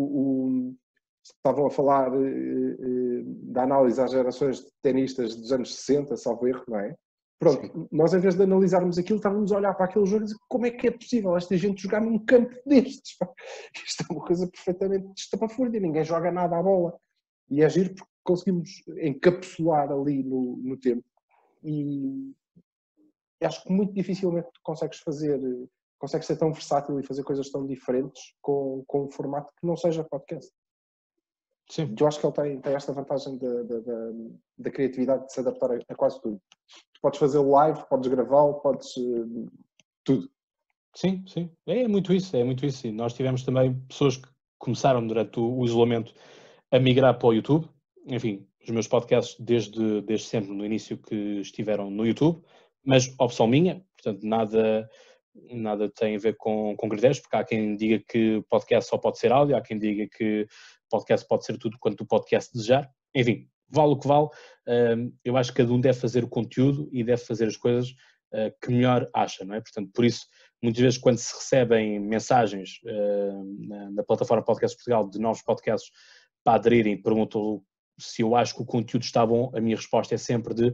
estavam a falar da análise às gerações de tenistas dos anos 60, salvo erro, não é? Pronto, sim. Nós em vez de analisarmos aquilo, estávamos a olhar para aquele jogo e dizer como é que é possível esta gente jogar num campo destes? Isto é uma coisa perfeitamente estapafúrdia, ninguém joga nada à bola. E é giro porque conseguimos encapsular ali no tempo. E acho que muito dificilmente tu consegues ser tão versátil e fazer coisas tão diferentes com um formato que não seja podcast. Sim. Eu acho que ele tem esta vantagem da criatividade de se adaptar a quase tudo. Tu podes fazer live, podes gravá-lo, podes tudo. Sim, sim. É muito isso. E nós tivemos também pessoas que começaram durante o isolamento a migrar para o YouTube. Enfim, os meus podcasts desde sempre, no início, que estiveram no YouTube, mas opção minha, portanto nada tem a ver com critérios, porque há quem diga que podcast só pode ser áudio, há quem diga que podcast pode ser tudo quanto o podcast desejar. Enfim, vale o que vale. Eu acho que cada um deve fazer o conteúdo e deve fazer as coisas que melhor acha, não é? Portanto, por isso, muitas vezes quando se recebem mensagens na plataforma Podcast Portugal de novos podcasts para aderirem e perguntam se eu acho que o conteúdo está bom, a minha resposta é sempre de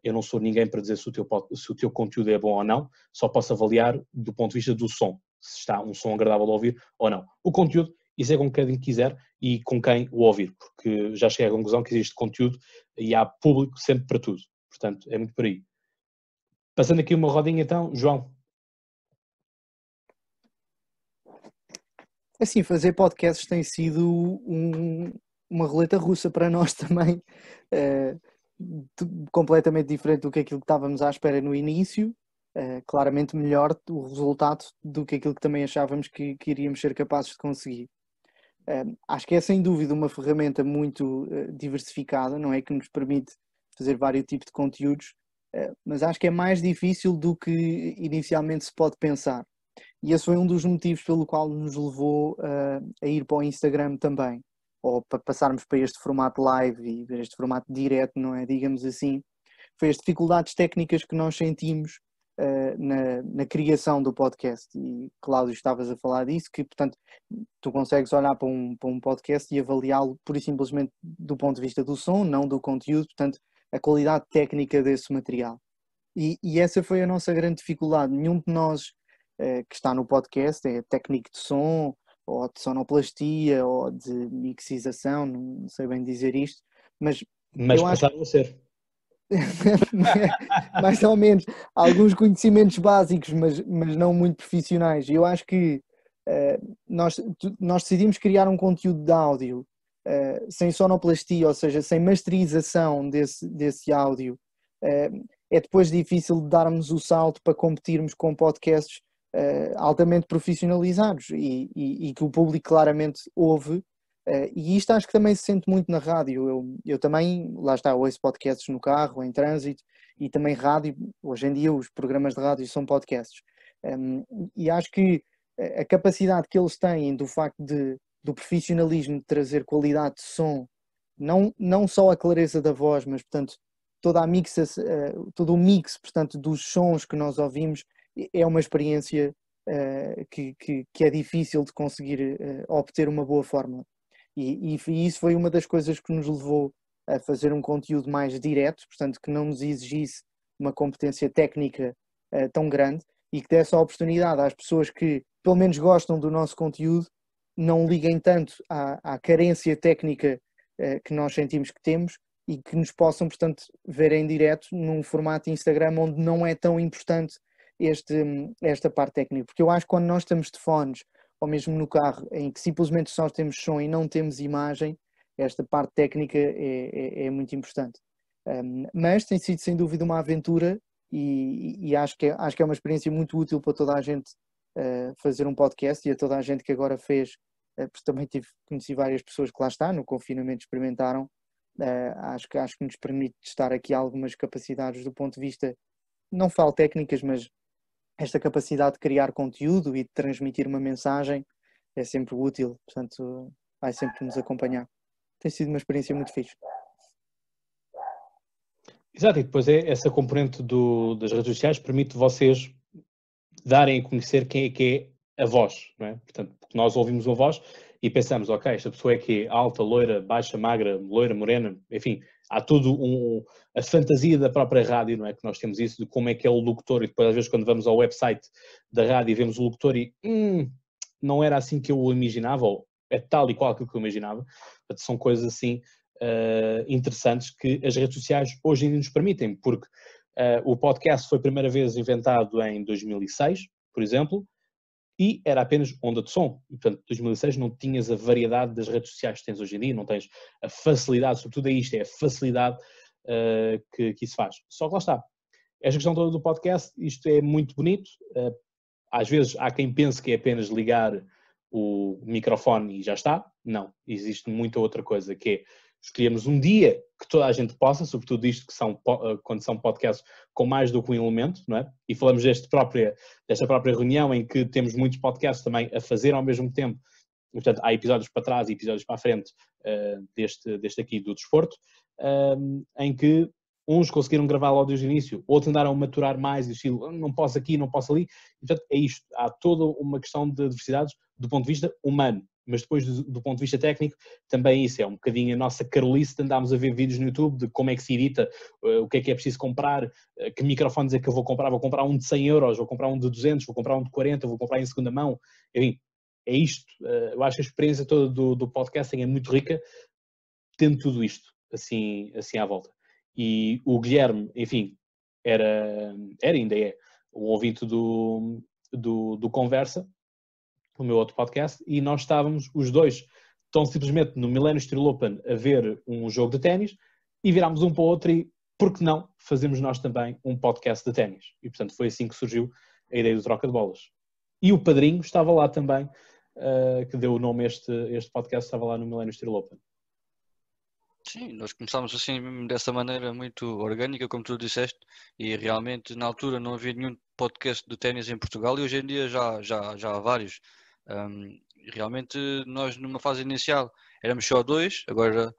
eu não sou ninguém para dizer se o teu conteúdo é bom ou não, só posso avaliar do ponto de vista do som, se está um som agradável de ouvir ou não. O conteúdo, isso é com quem quiser e com quem o ouvir, porque já cheguei à conclusão que existe conteúdo e há público sempre para tudo, portanto é muito por aí. Passando aqui uma rodinha então, João. Assim, fazer podcasts tem sido uma roleta russa para nós também, completamente diferente do que aquilo que estávamos à espera no início, claramente melhor o resultado do que aquilo que também achávamos que iríamos ser capazes de conseguir. Acho que é sem dúvida uma ferramenta muito diversificada, não é? Que nos permite fazer vários tipos de conteúdos, mas acho que é mais difícil do que inicialmente se pode pensar. E esse foi um dos motivos pelo qual nos levou a ir para o Instagram também, ou para passarmos para este formato live e este formato direto, não é? Digamos assim. Foi as dificuldades técnicas que nós sentimos na criação do podcast. E, Cláudio, estavas a falar disso, que, portanto, tu consegues olhar para um podcast e avaliá-lo pura e simplesmente do ponto de vista do som, não do conteúdo, portanto, a qualidade técnica desse material. E essa foi a nossa grande dificuldade. Nenhum de nós que está no podcast é técnico de som, ou de sonoplastia, ou de mixização, não sei bem dizer isto, mas eu passaram a ser. Mais ou menos, alguns conhecimentos básicos, mas não muito profissionais. Eu acho que nós decidimos criar um conteúdo de áudio sem sonoplastia, ou seja, sem masterização desse áudio, é depois difícil de darmos o salto para competirmos com podcasts altamente profissionalizados e que o público claramente ouve. E isto acho que também se sente muito na rádio. Eu também, lá está, ouço podcasts no carro, em trânsito, e também rádio. Hoje em dia os programas de rádio são podcasts. E acho que a capacidade que eles têm do facto do profissionalismo de trazer qualidade de som, não só a clareza da voz, mas portanto toda a todo o mix, portanto, dos sons que nós ouvimos, é uma experiência que é difícil de conseguir obter uma boa fórmula. E isso foi uma das coisas que nos levou a fazer um conteúdo mais direto, portanto, que não nos exigisse uma competência técnica tão grande e que desse a oportunidade às pessoas que, pelo menos, gostam do nosso conteúdo, não liguem tanto à carência técnica que nós sentimos que temos e que nos possam, portanto, ver em direto num formato Instagram onde não é tão importante esta parte técnica. Porque eu acho que quando nós estamos de fones, ou mesmo no carro, em que simplesmente só temos som e não temos imagem, esta parte técnica é muito importante. Mas tem sido, sem dúvida, uma aventura e acho que é uma experiência muito útil para toda a gente fazer um podcast e a toda a gente que agora fez, porque também conheci várias pessoas que lá está, no confinamento experimentaram. Acho que nos permite testar aqui algumas capacidades do ponto de vista, não falo técnicas, mas esta capacidade de criar conteúdo e de transmitir uma mensagem é sempre útil, portanto vai sempre nos acompanhar. Tem sido uma experiência muito fixe. Exato, e depois essa componente das redes sociais permite vocês darem a conhecer quem é que é a voz, não é? Portanto, porque nós ouvimos uma voz e pensamos, ok, esta pessoa é que é alta, loira, baixa, magra, loira, morena, enfim, há tudo a fantasia da própria rádio, não é? Que nós temos isso de como é que é o locutor e depois às vezes quando vamos ao website da rádio e vemos o locutor e não era assim que eu o imaginava, ou é tal e qual aquilo que eu imaginava. Portanto, são coisas assim interessantes que as redes sociais hoje em dia nos permitem, porque o podcast foi a primeira vez inventado em 2006, por exemplo, e era apenas onda de som. E, portanto, em 2006 não tinhas a variedade das redes sociais que tens hoje em dia, não tens a facilidade, sobretudo é isto, é a facilidade que isso faz. Só que lá está. Esta questão toda do podcast, isto é muito bonito. Às vezes há quem pense que é apenas ligar o microfone e já está. Não, existe muita outra coisa, que é escolhermos um dia que toda a gente possa, sobretudo isto que quando são podcasts com mais do que um elemento, não é? E falamos desta própria reunião em que temos muitos podcasts também a fazer ao mesmo tempo. E, portanto, há episódios para trás e episódios para a frente deste aqui do desporto, em que uns conseguiram gravar logo desde o início, outros andaram a maturar mais e estilo, não posso aqui, não posso ali. E, portanto, é isto. Há toda uma questão de diversidades do ponto de vista humano. Mas depois do ponto de vista técnico, também isso é um bocadinho a nossa carolice de andarmos a ver vídeos no YouTube de como é que se edita, o que é preciso comprar, que microfones é que eu vou comprar um de 100 euros, vou comprar um de 200, vou comprar um de 40, vou comprar em segunda mão, enfim, é isto. Eu acho que a experiência toda do podcasting é muito rica, tendo tudo isto assim à volta. E o Guilherme, enfim, ainda é um ouvinte do Conversa, o meu outro podcast, e nós estávamos os dois tão simplesmente no Millennium Steel Open a ver um jogo de ténis e virámos um para o outro e, por que não, fazemos nós também um podcast de ténis. E, portanto, foi assim que surgiu a ideia do Troca de Bolas. E o padrinho estava lá também, que deu o nome a este podcast, estava lá no Millennium Steel Open. Sim, nós começámos assim dessa maneira muito orgânica, como tu disseste, e realmente na altura não havia nenhum podcast de ténis em Portugal e hoje em dia já há vários. Realmente nós numa fase inicial éramos só dois, agora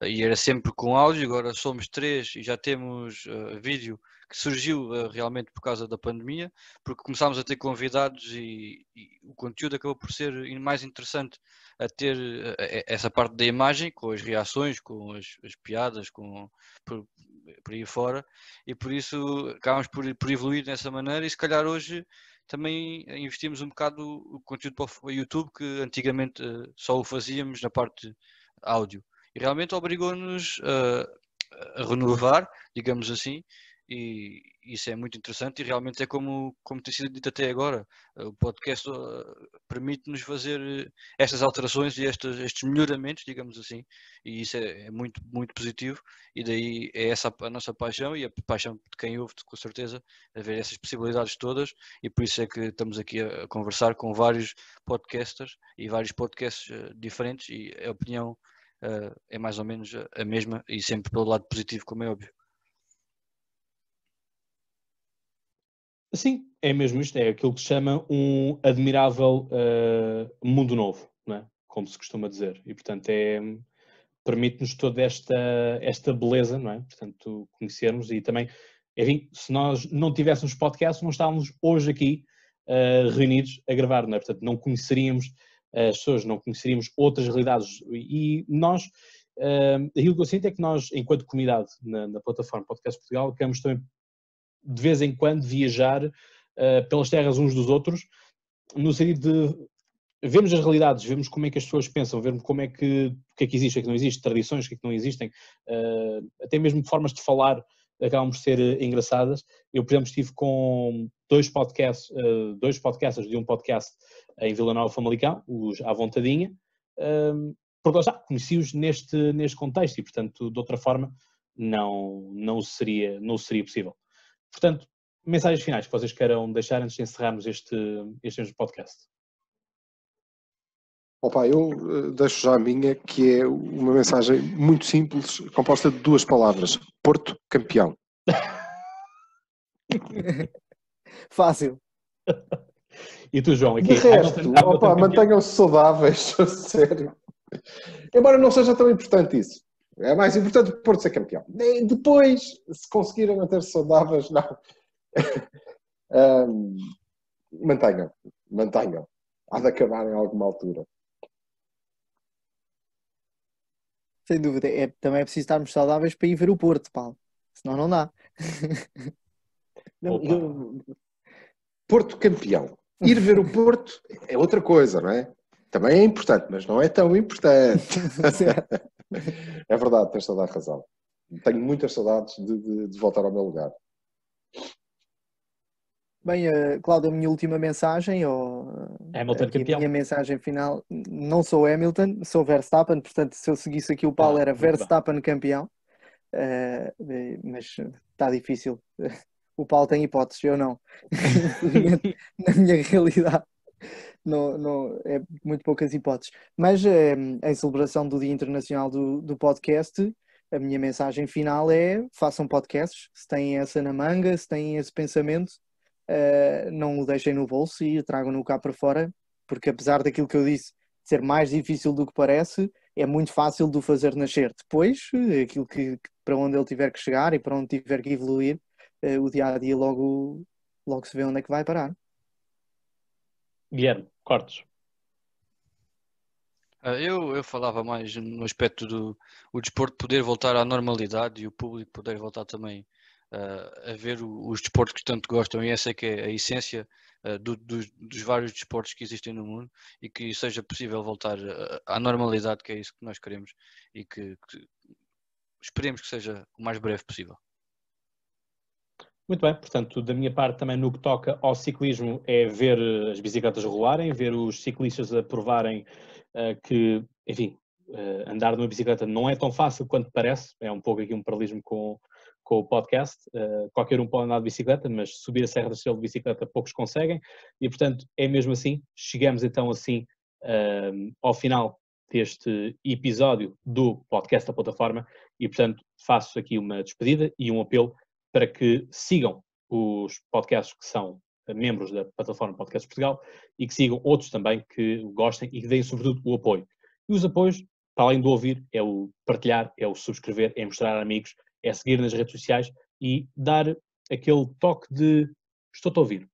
e era sempre com áudio, agora somos três e já temos vídeo que surgiu realmente por causa da pandemia, porque começámos a ter convidados e o conteúdo acabou por ser mais interessante a ter essa parte da imagem, com as reações, com as piadas, por aí fora, e por isso acabámos por evoluir dessa maneira e se calhar hoje também investimos um bocado o conteúdo para o YouTube, que antigamente só o fazíamos na parte áudio. E realmente obrigou-nos a renovar, digamos assim, e isso é muito interessante e realmente é como tem sido dito até agora. O podcast permite-nos fazer estas alterações e estes melhoramentos, digamos assim, e isso é muito, muito positivo, e daí é essa a nossa paixão e a paixão de quem ouve, com certeza, a ver essas possibilidades todas, e por isso é que estamos aqui a conversar com vários podcasters e vários podcasts diferentes, e a opinião é mais ou menos a mesma e sempre pelo lado positivo, como é óbvio. Sim, é mesmo isto, é aquilo que se chama um admirável mundo novo, não é? Como se costuma dizer. E, portanto, permite-nos toda esta beleza, não é? Portanto, conhecermos e também, enfim, se nós não tivéssemos podcast, não estávamos hoje aqui reunidos a gravar, não é? Portanto, não conheceríamos as pessoas, não conheceríamos outras realidades. E nós, aquilo que eu sinto é que nós, enquanto comunidade na plataforma Podcast Portugal, queremos também de vez em quando viajar pelas terras uns dos outros, no sentido de vermos as realidades, vermos como é que as pessoas pensam, vermos como é que, o que é que existe, o que é que não existe, tradições, o que é que não existem, até mesmo formas de falar acabam por ser engraçadas. Eu, por exemplo, estive com dois podcasters de um podcast em Vila Nova Famalicão, os À Vontadinha, porque lá está, conheci-os neste contexto e, portanto, de outra forma, não seria possível. Portanto, mensagens finais que vocês queiram deixar antes de encerrarmos este podcast. Opa, eu deixo já a minha, que é uma mensagem muito simples, composta de 2 palavras. Porto campeão. Fácil. E tu, João, aqui? De resto, mantenham-se saudáveis, a sério. Embora não seja tão importante isso. É mais importante o Porto ser campeão. Depois, se conseguirem manter-se saudáveis, não. Mantenham. Há de acabar em alguma altura. Sem dúvida. Também é preciso estarmos saudáveis para ir ver o Porto, Paulo. Senão não dá. Porto campeão. Ir ver o Porto é outra coisa, não é? Também é importante, mas não é tão importante. É verdade, tens toda a razão. Tenho muitas saudades de voltar ao meu lugar. Bem, Cláudio, a minha última mensagem, Hamilton campeão. A minha mensagem final, não sou Hamilton, sou Verstappen, portanto, se eu seguisse aqui o Paulo era Verstappen campeão, mas está difícil. O Paulo tem hipóteses, eu não. Na minha realidade, não, é muito poucas hipóteses. Mas em celebração do Dia Internacional do Podcast, a minha mensagem final é: façam podcasts, se têm essa na manga, se têm esse pensamento, não o deixem no bolso e tragam-no cá para fora, porque apesar daquilo que eu disse de ser mais difícil do que parece, é muito fácil de o fazer nascer. Depois, aquilo que para onde ele tiver que chegar e para onde tiver que evoluir, o dia-a-dia logo se vê onde é que vai parar. Guilherme, cortes. Eu falava mais no aspecto do desporto poder voltar à normalidade e o público poder voltar também a ver os desportos que tanto gostam, e essa é que é a essência dos vários desportos que existem no mundo, e que seja possível voltar à normalidade, que é isso que nós queremos e que esperemos que seja o mais breve possível. Muito bem, portanto, da minha parte também no que toca ao ciclismo é ver as bicicletas rolarem, ver os ciclistas a provarem que, enfim, andar numa bicicleta não é tão fácil quanto parece, é um pouco aqui um paralelismo com o podcast. Qualquer um pode andar de bicicleta, mas subir a Serra da Estrela de bicicleta poucos conseguem, e portanto é mesmo assim. Chegamos então assim ao final deste episódio do podcast da plataforma, e portanto faço aqui uma despedida e um apelo para que sigam os podcasts que são membros da plataforma Podcast Portugal e que sigam outros também que gostem e que deem sobretudo o apoio. E os apoios, para além do ouvir, é o partilhar, é o subscrever, é mostrar a amigos, é seguir nas redes sociais e dar aquele toque de estou-te a ouvir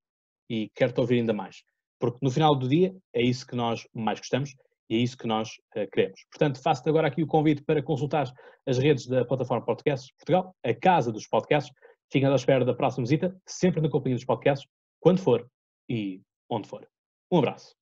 e quero-te ouvir ainda mais. Porque no final do dia é isso que nós mais gostamos e é isso que nós queremos. Portanto, faço-te agora aqui o convite para consultar as redes da plataforma Podcast Portugal, a casa dos podcasts. Fiquem à espera da próxima visita, sempre na companhia dos podcasts, quando for e onde for. Um abraço.